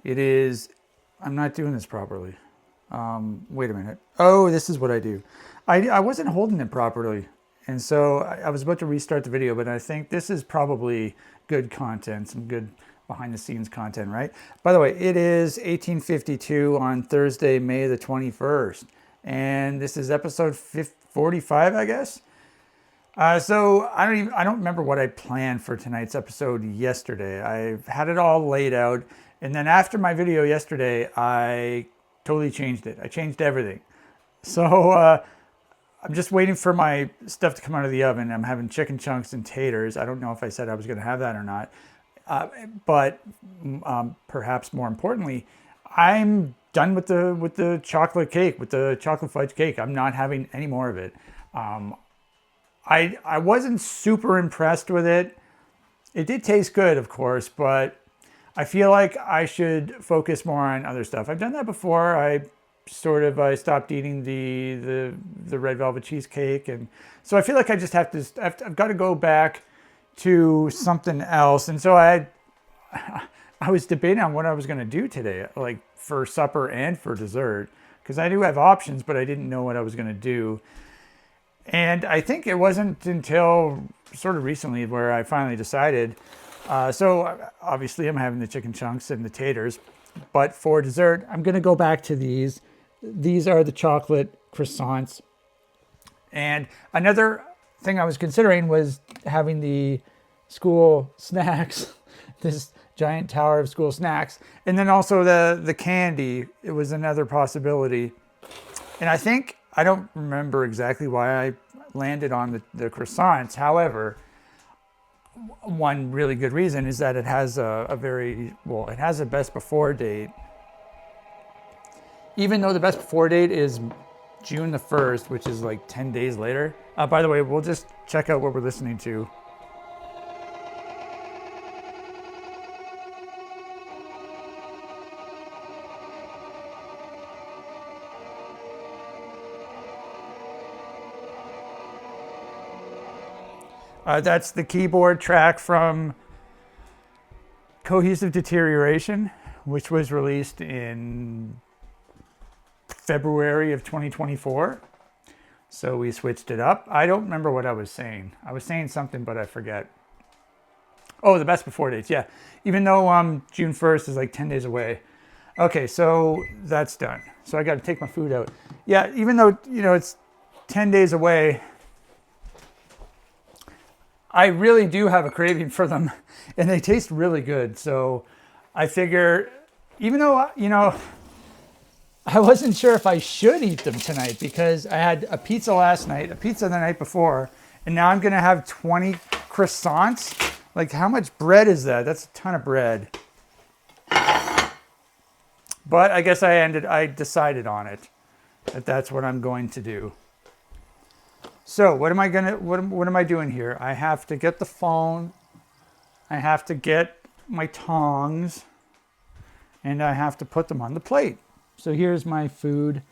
It is, I'm not doing this properly. Wait a minute. Oh, this is what I do. I wasn't holding it properly. And so I was about to restart the video, but I think this is probably good content, some good behind the scenes content, right? By the way, it is 1852 on Thursday, May the 21st. And this is episode 45, I guess. So I don't remember what I planned for tonight's episode yesterday. I had it all laid out. And then after my video yesterday, I totally changed it. I changed everything. So I'm just waiting for my stuff to come out of the oven. I'm having chicken chunks and taters. I don't know if I said I was going to have that or not. But perhaps more importantly, I'm done with the chocolate cake, with the chocolate fudge cake. I'm not having any more of it. I wasn't super impressed with it. It did taste good, of course, but I feel like I should focus more on other stuff. I've done that before. I stopped eating the red velvet cheesecake, and so I feel like I just I've got to go back to something else. And so I was debating on what I was going to do today, like for supper and for dessert, because I do have options, but I didn't know what I was going to do. And I think it wasn't until sort of recently where I finally decided. So obviously I'm having the chicken chunks and the taters, but for dessert, I'm going to go back to these. These are the chocolate croissants. And another thing I was considering was having the school snacks, this giant tower of school snacks, and then also the candy. It was another possibility. And I don't remember exactly why I landed on the croissants. However, one really good reason is that it has it has a best before date. Even though the best before date is June the 1st, which is like 10 days later. By the way, we'll just check out what we're listening to. That's the keyboard track from Cohesive Deterioration, which was released in February of 2024. So we switched it up. I don't remember what I was saying. I was saying something, but I forget. Oh, the best before dates. Yeah. Even though June 1st is like 10 days away. Okay, so that's done. So I got to take my food out. Yeah, even though, it's 10 days away, I really do have a craving for them, and they taste really good. So I figure, even though, I wasn't sure if I should eat them tonight because I had a pizza last night, a pizza the night before, and now I'm going to have 20 croissants. Like, how much bread is that? That's a ton of bread. But I guess I decided on it, that's what I'm going to do. So what am I doing here? I have to get the phone, I have to get my tongs, and I have to put them on the plate. So here's my food.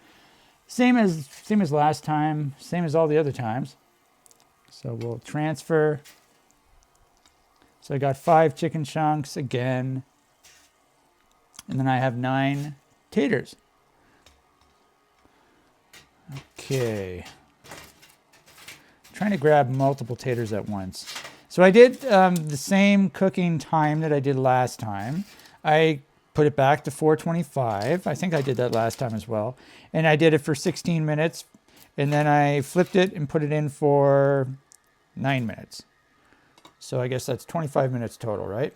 Same as last time, same as all the other times. So we'll transfer. So I got 5 chicken chunks again. And then I have 9 taters. Okay. Trying to grab multiple taters at once. So I did the same cooking time that I did last time. I put it back to 425. I think I did that last time as well. And I did it for 16 minutes. And then I flipped it and put it in for 9 minutes. So I guess that's 25 minutes total, right?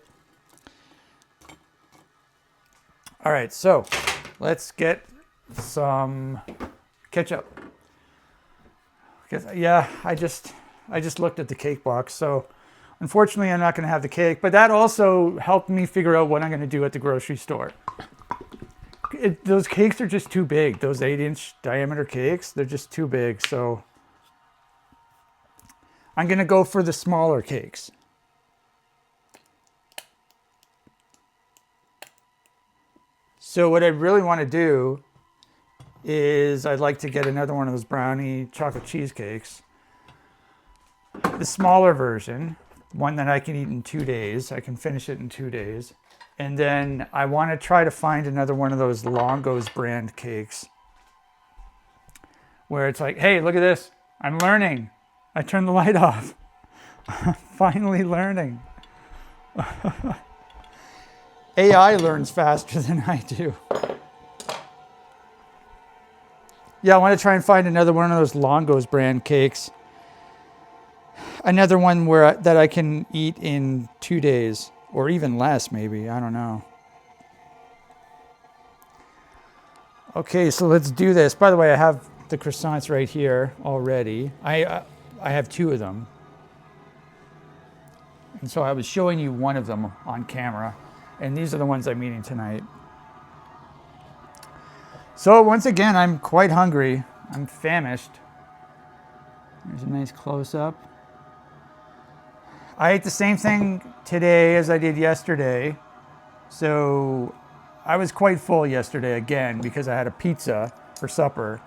All right, so let's get some ketchup. Yeah, I just looked at the cake box, so unfortunately I'm not going to have the cake, but that also helped me figure out what I'm going to do at the grocery store. Those cakes are just too big. Those 8-inch diameter cakes, they're just too big, so I'm going to go for the smaller cakes. So what I really want to do is I'd like to get another one of those brownie chocolate cheesecakes. The smaller version, one that I can eat in 2 days. I can finish it in 2 days. And then I want to try to find another one of those Longos brand cakes where it's like, hey, look at this. I'm learning. I turned the light off. Finally learning. AI learns faster than I do. Yeah, I want to try and find another one of those Longos brand cakes. Another one that I can eat in 2 days or even less, maybe. I don't know. Okay, so let's do this. By the way, I have the croissants right here already. I have 2 of them. And so I was showing you one of them on camera. And these are the ones I'm eating tonight. So once again, I'm quite hungry. I'm famished. There's a nice close-up. I ate the same thing today as I did yesterday. So I was quite full yesterday again because I had a pizza for supper.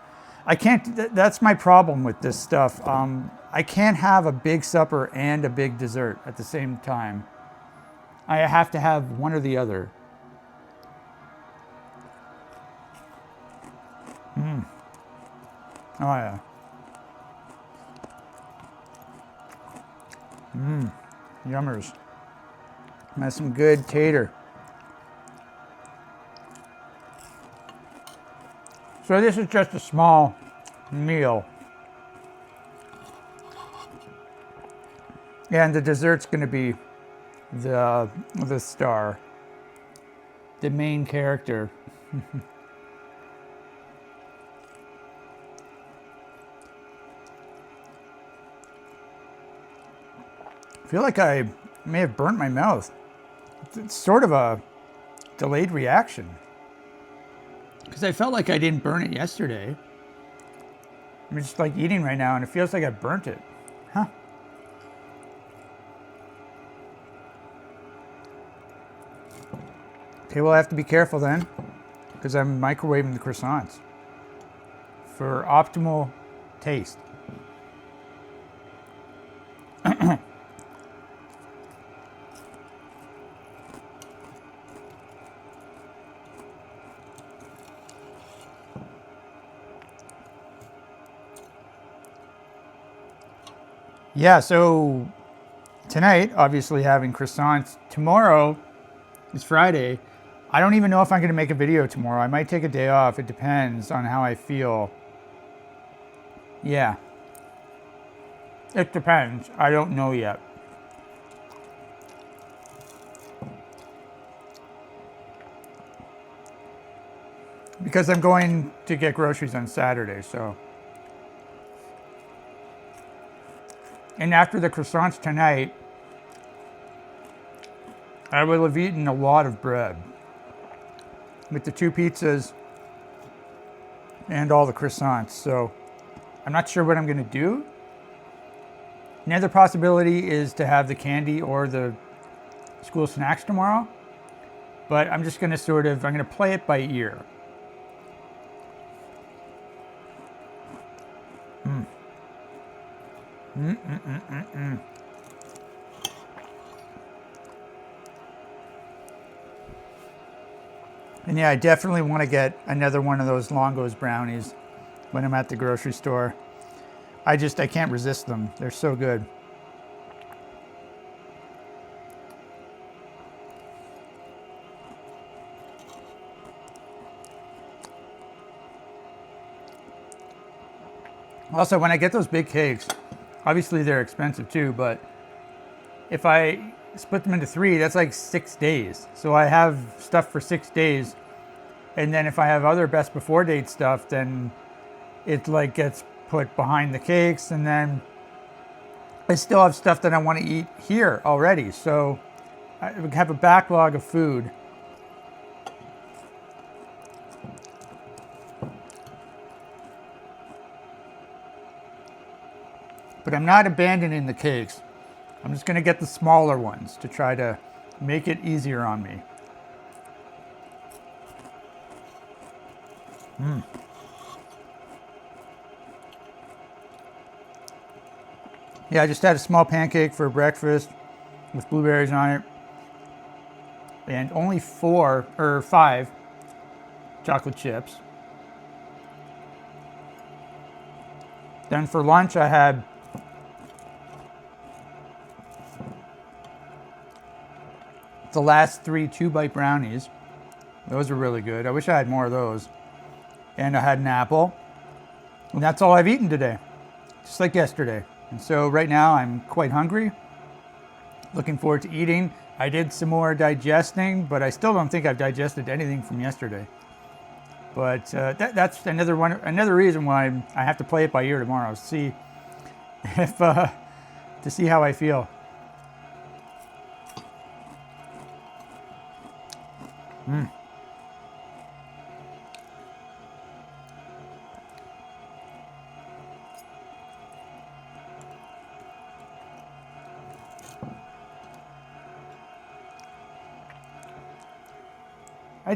I can't, that's my problem with this stuff. I can't have a big supper and a big dessert at the same time. I have to have one or the other. Oh yeah. Yummers. That's some good tater. So this is just a small meal. And the dessert's going to be the star, the main character. I feel like I may have burnt my mouth. It's sort of a delayed reaction. Because I felt like I didn't burn it yesterday. I'm just like eating right now and it feels like I burnt it. Huh. Okay, well I have to be careful then. Because I'm microwaving the croissants. For optimal taste. Yeah, so tonight, obviously having croissants. Tomorrow is Friday. I don't even know if I'm going to make a video tomorrow. I might take a day off. It depends on how I feel. Yeah. It depends. I don't know yet. Because I'm going to get groceries on Saturday, so. And after the croissants tonight, I will have eaten a lot of bread. With the 2 pizzas and all the croissants. So I'm not sure what I'm going to do. Another possibility is to have the candy or the school snacks tomorrow. But I'm just going to I'm going to play it by ear. And yeah, I definitely want to get another one of those Longos brownies when I'm at the grocery store. I can't resist them. They're so good. Also, when I get those big cakes, obviously they're expensive too, but if I split them into 3, that's like 6 days. So I have stuff for 6 days. And then if I have other best before date stuff, then it like gets put behind the cakes. And then I still have stuff that I want to eat here already. So I have a backlog of food. But I'm not abandoning the cakes. I'm just going to get the smaller ones to try to make it easier on me. Yeah, I just had a small pancake for breakfast with blueberries on it. and only 4 or 5 chocolate chips. Then for lunch I had the last 3 2-bite brownies. Those are really good. I wish I had more of those. And I had an apple. And that's all I've eaten today, just like yesterday. And so right now I'm quite hungry. Looking forward to eating. I did some more digesting, but I still don't think I've digested anything from yesterday. But that's another reason why I have to play it by ear tomorrow. See if to see how I feel.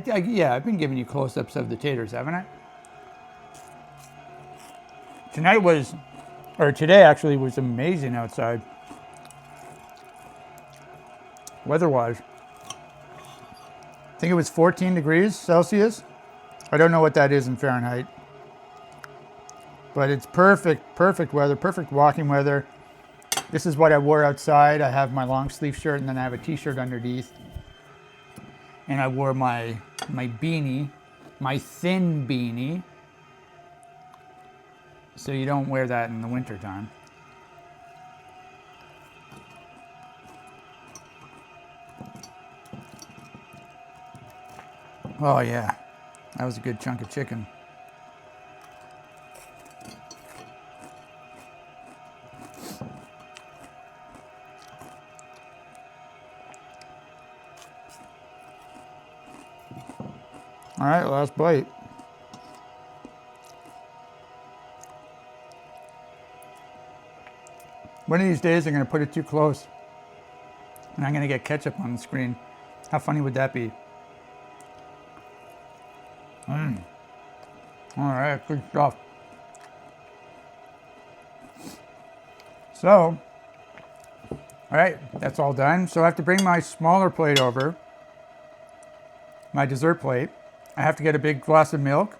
Yeah, I've been giving you close-ups of the taters, haven't I? Today actually was amazing outside, weather-wise. I think it was 14 degrees Celsius. I don't know what that is in Fahrenheit. But it's perfect weather, perfect walking weather. This is what I wore outside. I have my long sleeve shirt and then I have a t-shirt underneath. And I wore my beanie, my thin beanie. So you don't wear that in the winter time. Oh yeah, that was a good chunk of chicken. All right, last bite. One of these days I'm going to put it too close and I'm going to get ketchup on the screen. How funny would that be? All right, good stuff. So, all right, that's all done. So I have to bring my smaller plate over, my dessert plate. I have to get a big glass of milk.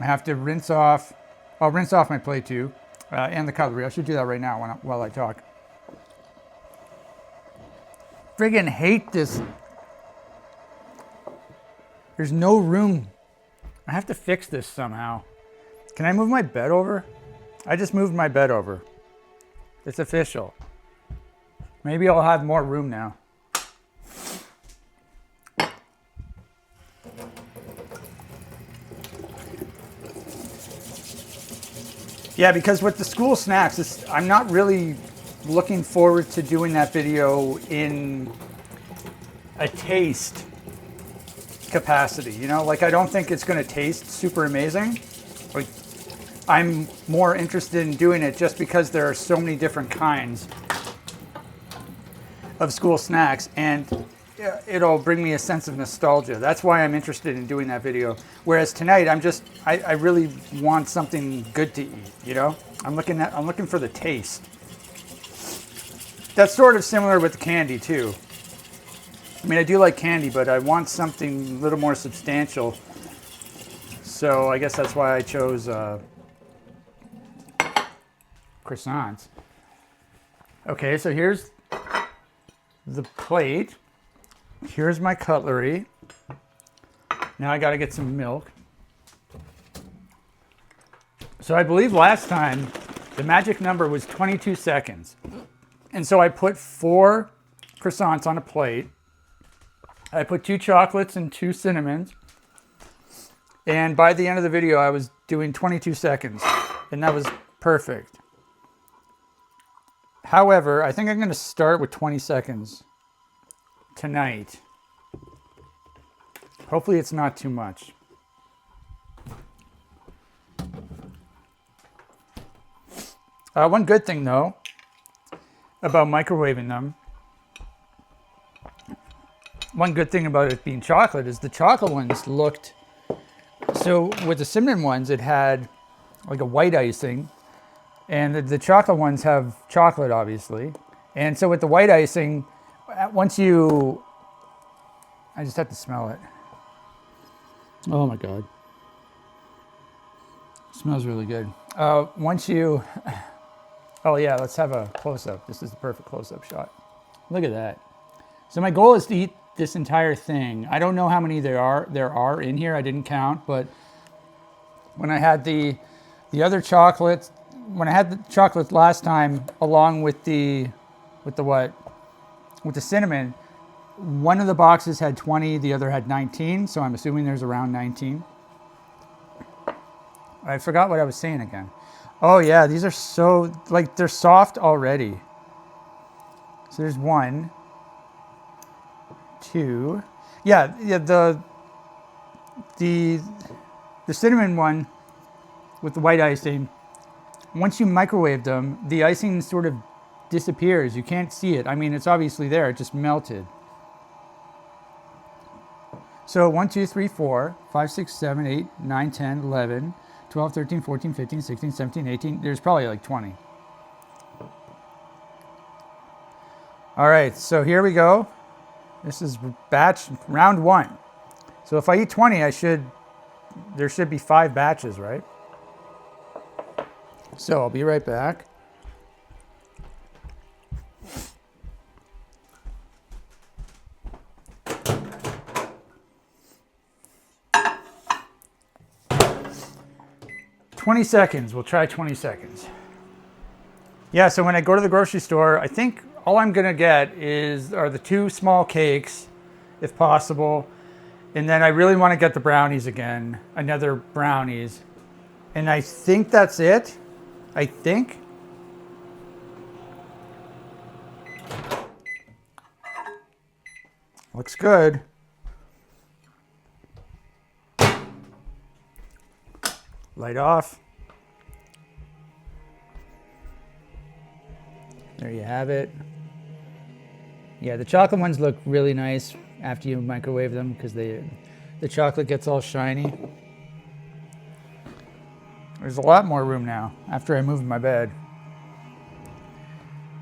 I have to rinse off, I'll rinse off my plate too, and the cutlery. I should do that right now while I talk. Friggin' hate this. There's no room. I have to fix this somehow. Can I move my bed over? I just moved my bed over. It's official. Maybe I'll have more room now. Yeah, because with the school snacks, I'm not really looking forward to doing that video in a taste capacity, you know? Like, I don't think it's going to taste super amazing. Like, I'm more interested in doing it just because there are so many different kinds of school snacks, and it'll bring me a sense of nostalgia. That's why I'm interested in doing that video. Whereas tonight, I really want something good to eat, you know? I'm looking for the taste. That's sort of similar with the candy too. I mean, I do like candy, but I want something a little more substantial. So I guess that's why I chose croissants. Okay, so here's the plate. Here's my cutlery. Now I gotta get some milk. So I believe last time the magic number was 22 seconds. And so I put 4 croissants on a plate. I put 2 chocolates and 2 cinnamons. And by the end of the video, I was doing 22 seconds. And that was perfect. However, I think I'm gonna start with 20 seconds tonight. Hopefully it's not too much. One good thing though about microwaving them, one good thing about it being chocolate is the chocolate ones looked, so with the cinnamon ones it had like a white icing, and the chocolate ones have chocolate obviously, and so with the white icing, once you I just have to smell it. Oh my God. It smells really good. Once you, oh yeah, let's have a close-up. This is the perfect close-up shot. Look at that. So my goal is to eat this entire thing. I don't know how many there are in here. I didn't count, but when I had the other chocolates, when I had the chocolates last time, along with the cinnamon, one of the boxes had 20, the other had 19, so I'm assuming there's around 19. I forgot what I was saying again. Oh yeah, these are so, like, they're soft already. So there's 1, 2. Yeah, the cinnamon one with the white icing, once you microwave them, the icing sort of disappears. You can't see it. I mean, it's obviously there, it just melted. So 1, 2, 3, 4, 5, 6, 7, 8, 9, 10, 11, 12, 13, 14, 15, 16, 17, 18. There's probably like 20. All right, so here we go. This is batch round 1. So if I eat 20, there should be 5 batches, right? So I'll be right back. "20 seconds, we'll try 20 seconds. Yeah, so when I go to the grocery store, I think all I'm gonna get are the 2 small cakes, if possible. And then I really wanna get the brownies again, another brownies. And I think that's it. I think. Looks good. Light off. There you have it. Yeah, the chocolate ones look really nice after you microwave them because the chocolate gets all shiny. There's a lot more room now after I moved my bed.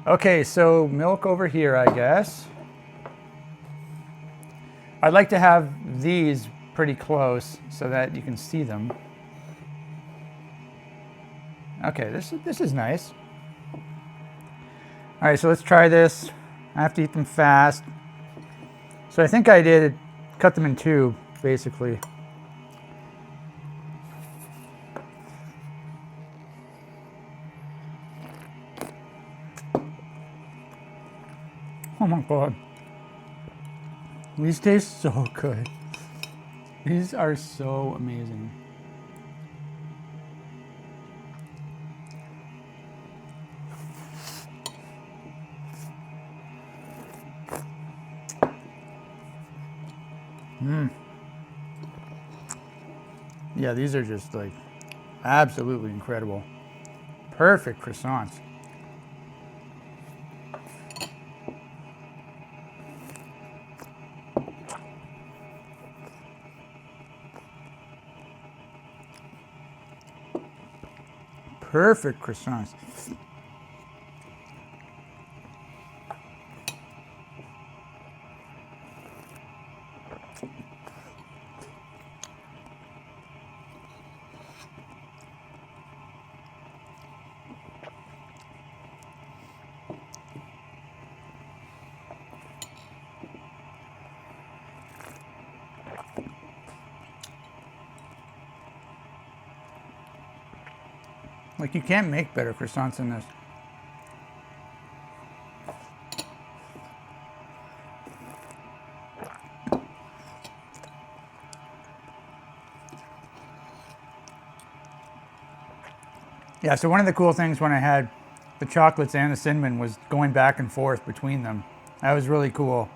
Okay, so milk over here, I guess. I'd like to have these pretty close so that you can see them. Okay, this is nice. All right, so let's try this. I have to eat them fast. So I think I did cut them in 2, basically. Oh my God. These taste so good. These are so amazing. Yeah, these are just like absolutely incredible. Perfect croissants. Perfect croissants. Like, you can't make better croissants than this. Yeah, so one of the cool things when I had the chocolates and the cinnamon was going back and forth between them. That was really cool.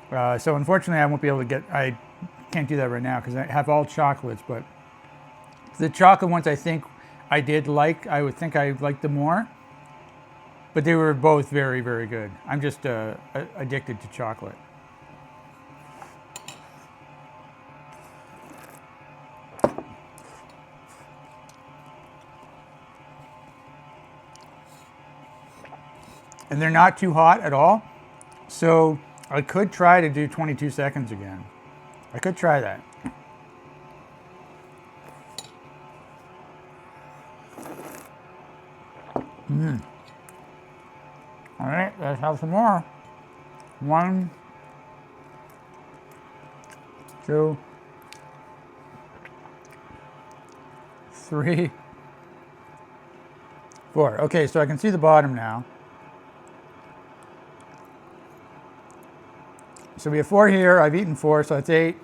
So unfortunately I won't be able to I can't do that right now because I have all chocolates, but the chocolate ones I think I would think I liked them more, but they were both very, very good. I'm just addicted to chocolate. And they're not too hot at all. So I could try to do 22 seconds again. I could try that. All right, let's have some more. 1, 2, 3, 4. Okay, so I can see the bottom now. So we have 4 here. I've eaten 4, so that's 8,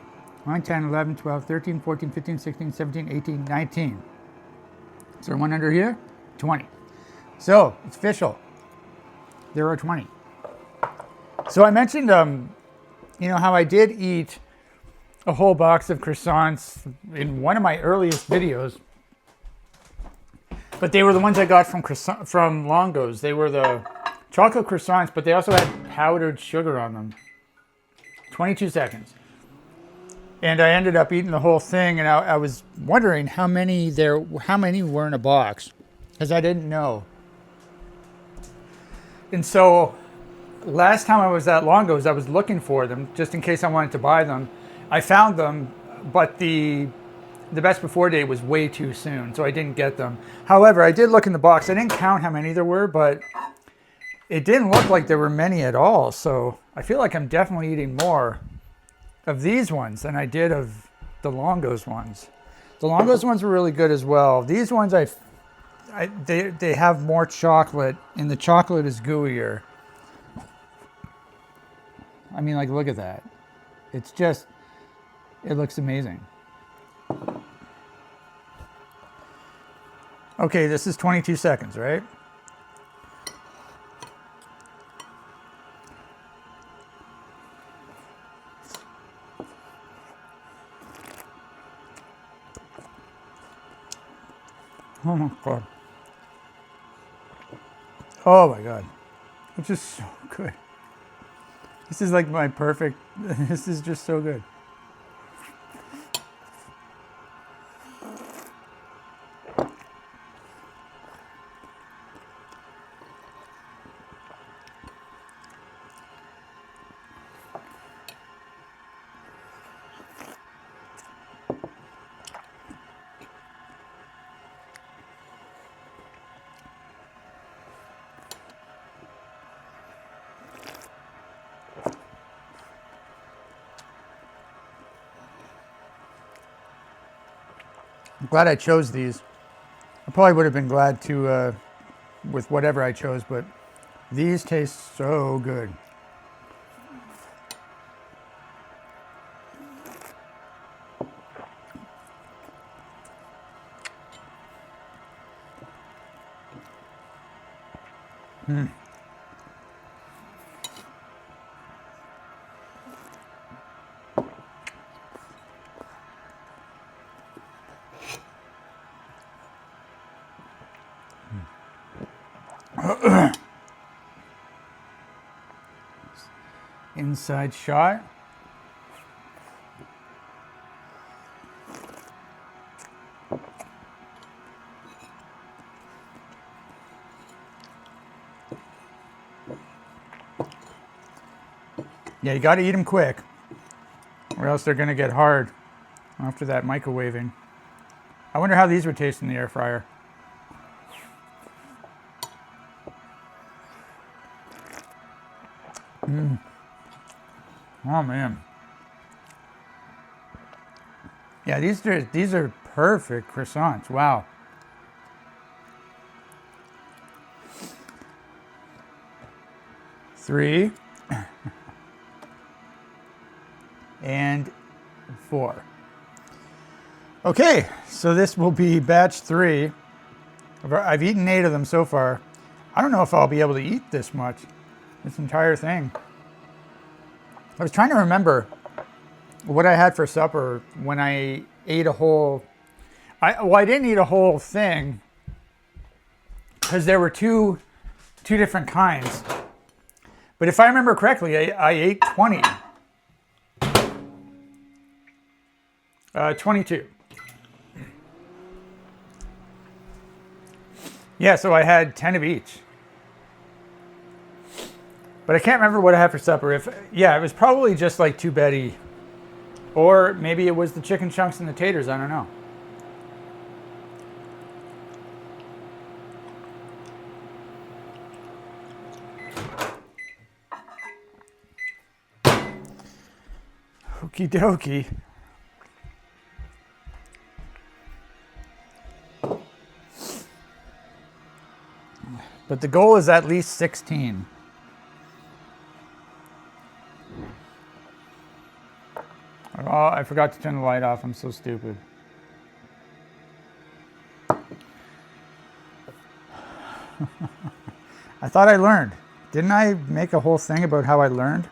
9, 10, 11, 12, 13, 14, 15, 16, 17, 18, 19. Is there one under here? 20. So it's official. There are 20. So I mentioned, how I did eat a whole box of croissants in one of my earliest videos, but they were the ones I got from Longo's. They were the chocolate croissants, but they also had powdered sugar on them. 22 seconds. And I ended up eating the whole thing, and I was wondering how many were in a box, because I didn't know. And so last time I was at Longo's, I was looking for them just in case I wanted to buy them. I found them, but the best before date was way too soon, so I didn't get them. However, I did look in the box. I didn't count how many there were, but it didn't look like there were many at all. So I feel like I'm definitely eating more of these ones than I did of the Longo's ones. The Longo's ones were really good as well. These ones, they have more chocolate, and the chocolate is gooier. I mean, like, look at that. It's just, it looks amazing. Okay, this is 22 seconds, right? Oh my God. Oh my God. It's just so good. This is like my perfect, this is just so good. I'm glad I chose these. I probably would have been glad to, with whatever I chose, but these taste so good. Inside shot. Yeah, you got to eat them quick, or else they're going to get hard after that microwaving. I wonder how these would taste in the air fryer. Oh man. Yeah, these are perfect croissants. Wow. Three and 4. Okay, so this will be batch 3. I've eaten 8 of them so far. I don't know if I'll be able to eat this much, this entire thing. I was trying to remember what I had for supper when I ate a whole, I didn't eat a whole thing because there were two different kinds. But if I remember correctly, I ate 20. 22. Yeah, so I had 10 of each. But I can't remember what I had for supper. Yeah, it was probably just like 2 Betty. Or maybe it was the chicken chunks and the taters. I don't know. Okie dokie. But the goal is at least 16. Oh, I forgot to turn the light off. I'm so stupid. I thought I learned. Didn't I make a whole thing about how I learned?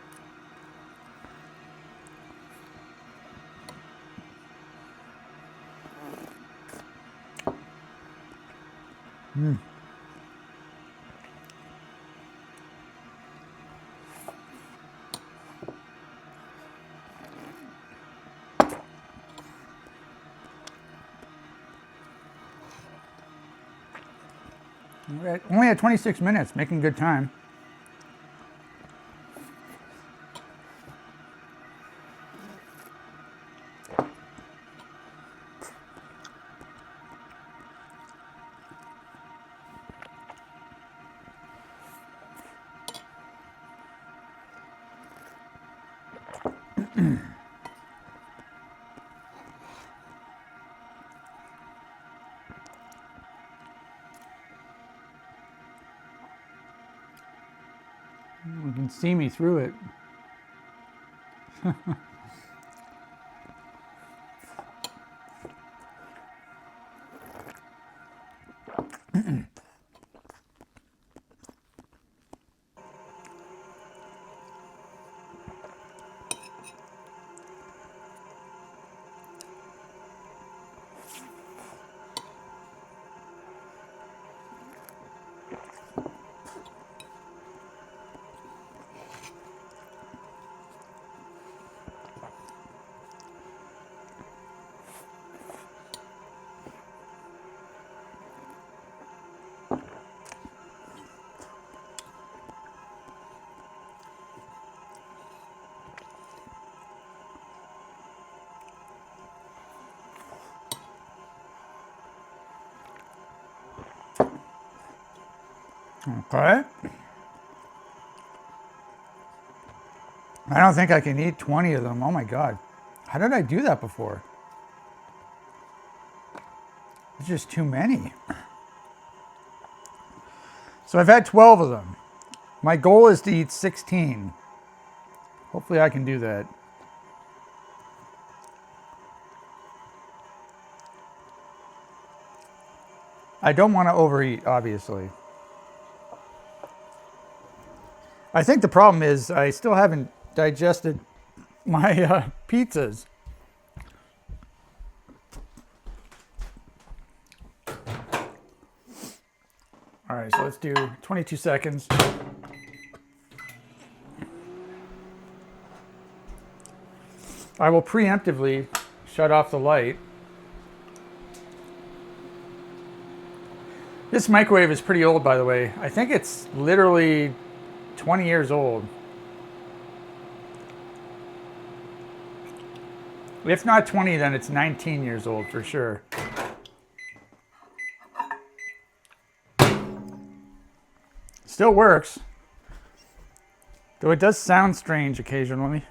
All right. Only at 26 minutes, making good time. You can see me through it. Okay. I don't think I can eat 20 of them. Oh my God. How did I do that before? It's just too many. So I've had 12 of them. My goal is to eat 16. Hopefully I can do that. I don't want to overeat, obviously. I think the problem is I still haven't digested my pizzas. All right, so let's do 22 seconds. I will preemptively shut off the light. This microwave is pretty old, by the way. I think it's literally 20 years old. If not 20, then it's 19 years old for sure. Still works. Though it does sound strange occasionally.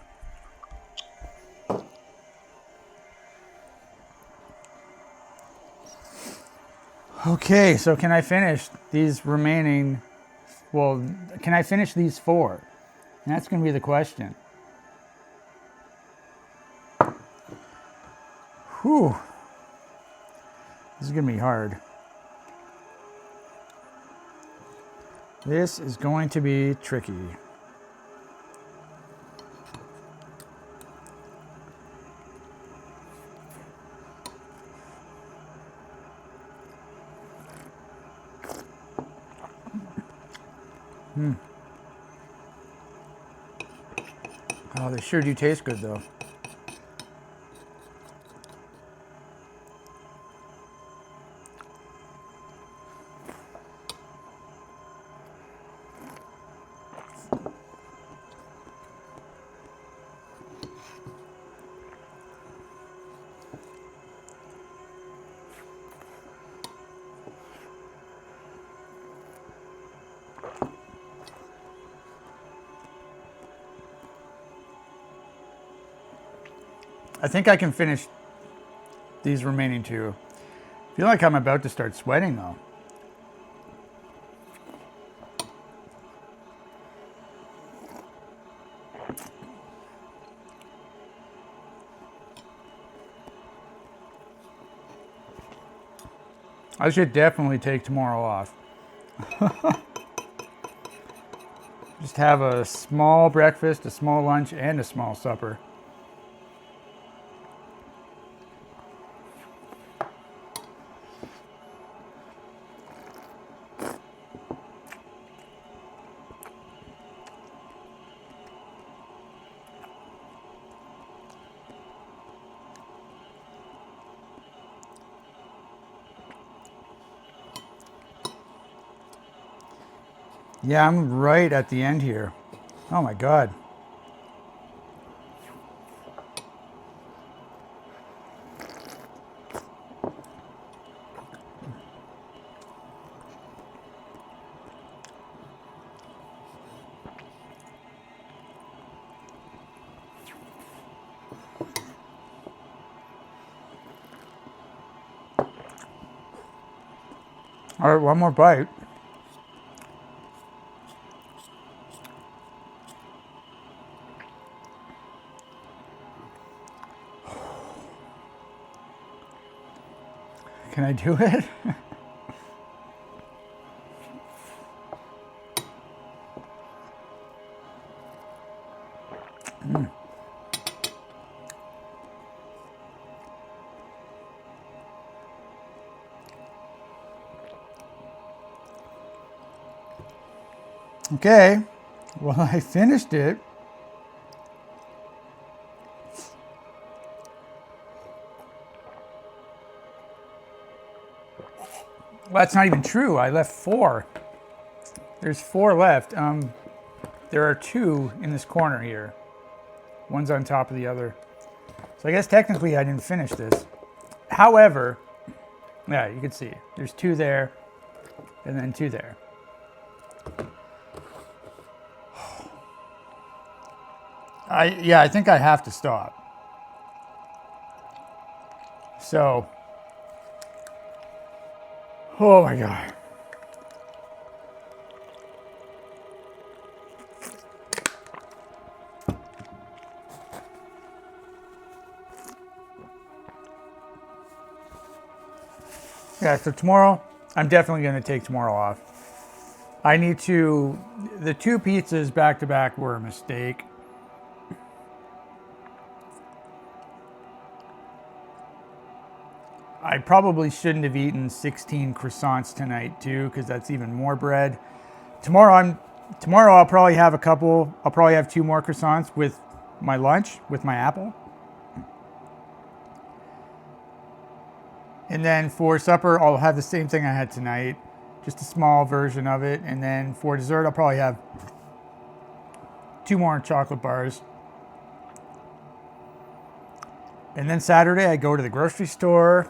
Okay, so can I finish these remaining, well, can I finish these 4? And that's going to be the question. Whew. This is going to be hard. This is going to be tricky. Oh, they sure do taste good though. I think I can finish these remaining two. I feel like I'm about to start sweating though. I should definitely take tomorrow off. Just have a small breakfast, a small lunch, and a small supper. Yeah, I'm right at the end here. Oh my God. All right, one more bite. Can I do it? Okay, well, I finished it. Well, that's not even true. I left 4. There's 4 left. There are 2 in this corner here. One's on top of the other. So I guess technically I didn't finish this. However, yeah, you can see there's 2 there and then 2 there. I think I have to stop. So, oh my God. Yeah, so tomorrow, I'm definitely going to take tomorrow off. I need to, the 2 pizzas back to back were a mistake. I probably shouldn't have eaten 16 croissants tonight too, because that's even more bread. Tomorrow I'll probably have I'll probably have 2 more croissants with my lunch, with my apple. And then for supper, I'll have the same thing I had tonight, just a small version of it. And then for dessert, I'll probably have 2 more chocolate bars. And then Saturday, I go to the grocery store.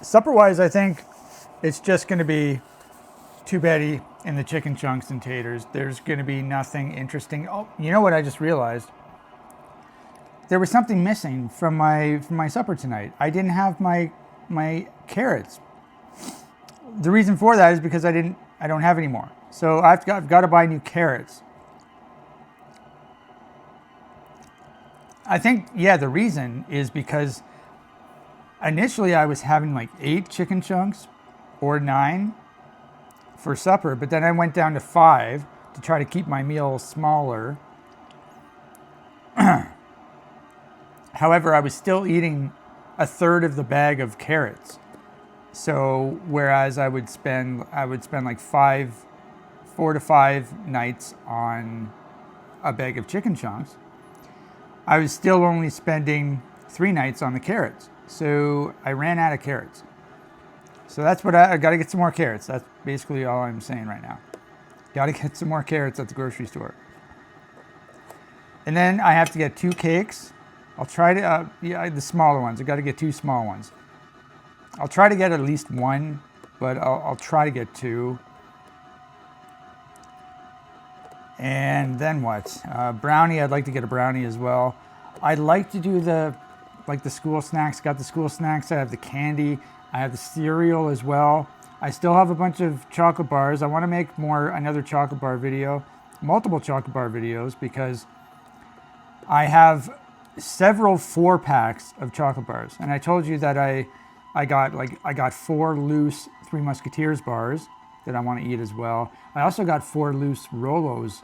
Supper-wise, I think it's just going to be 2 Betty and the chicken chunks and taters. There's going to be nothing interesting. Oh, you know what I just realized? There was something missing from my supper tonight. I didn't have my carrots. The reason for that is because I don't have any more. So I've got to buy new carrots. I think, yeah, the reason is because initially I was having like 8 chicken chunks or 9 for supper, but then I went down to 5 to try to keep my meal smaller. However, I was still eating a third of the bag of carrots. So whereas I would spend like 4 to 5 nights on a bag of chicken chunks, I was still only spending 3 nights on the carrots. So I ran out of carrots. So that's what I got to get some more carrots. That's basically all I'm saying right now. Got to get some more carrots at the grocery store. And then I have to get 2 cakes. I'll try to, the smaller ones. I got to get 2 small ones. I'll try to get at least 1, but I'll try to get 2. And then what? Brownie, I'd like to get a brownie as well. I'd like to do the like the school snacks. Got the school snacks. I have the candy. I have the cereal as well. I still have a bunch of chocolate bars. I want to make another chocolate bar video, multiple chocolate bar videos, because I have several 4-packs of chocolate bars. And I told you that I got 4 loose Three Musketeers bars that I want to eat as well. I also got 4 loose Rolos.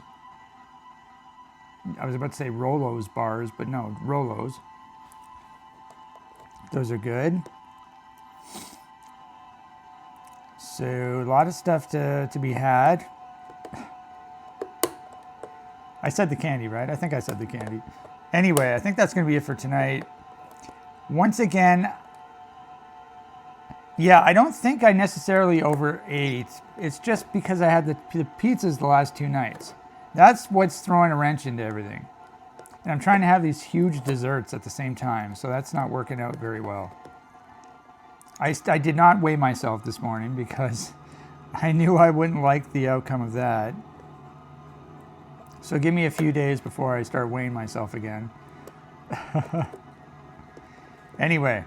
I was about to say Rolos bars, but no, Rolos. Those are good. So a lot of stuff to be had. I said the candy, right? I think I said the candy. Anyway, I think that's going to be it for tonight. Once again, yeah, I don't think I necessarily overate. It's just because I had the pizzas the last 2 nights. That's what's throwing a wrench into everything. And I'm trying to have these huge desserts at the same time, so that's not working out very well. I did not weigh myself this morning because I knew I wouldn't like the outcome of that. So give me a few days before I start weighing myself again. Anyway,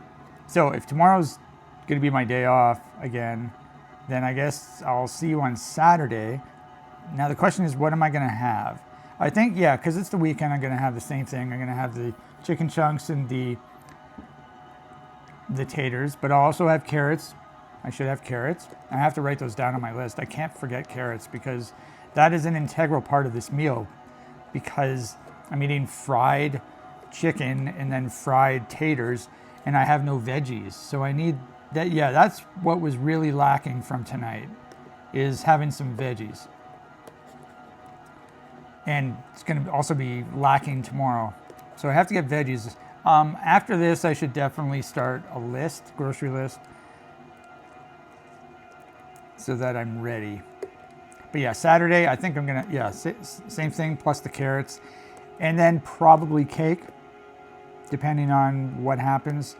so if tomorrow's going to be my day off again, then I guess I'll see you on Saturday. Now the question is, what am I going to have? I think, yeah, because it's the weekend, I'm going to have the same thing. I'm going to have the chicken chunks and the taters, but I'll also have carrots. I should have carrots. I have to write those down on my list. I can't forget carrots because that is an integral part of this meal, because I'm eating fried chicken and then fried taters, and I have no veggies. So I need that. Yeah, that's what was really lacking from tonight, is having some veggies. And it's going to also be lacking tomorrow. So I have to get veggies. After this, I should definitely start a list, grocery list, so that I'm ready. But yeah, Saturday, I think I'm going to, yeah, same thing, plus the carrots. And then probably cake, depending on what happens.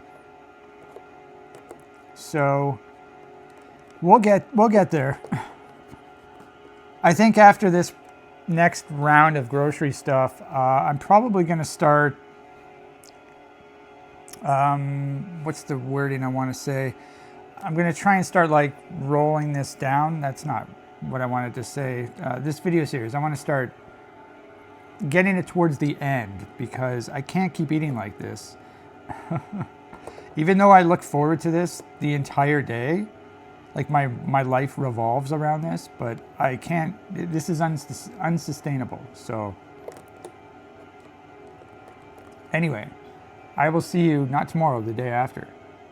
So we'll get there. I think after this next round of grocery stuff, I'm probably going to start, what's the wording I want to say? I'm going to try and start like rolling this down. That's not what I wanted to say. This video series, I want to start getting it towards the end, because I can't keep eating like this. Even though I look forward to this the entire day, like my life revolves around this, but I can't, this is unsustainable. So anyway, I will see you not tomorrow, the day after.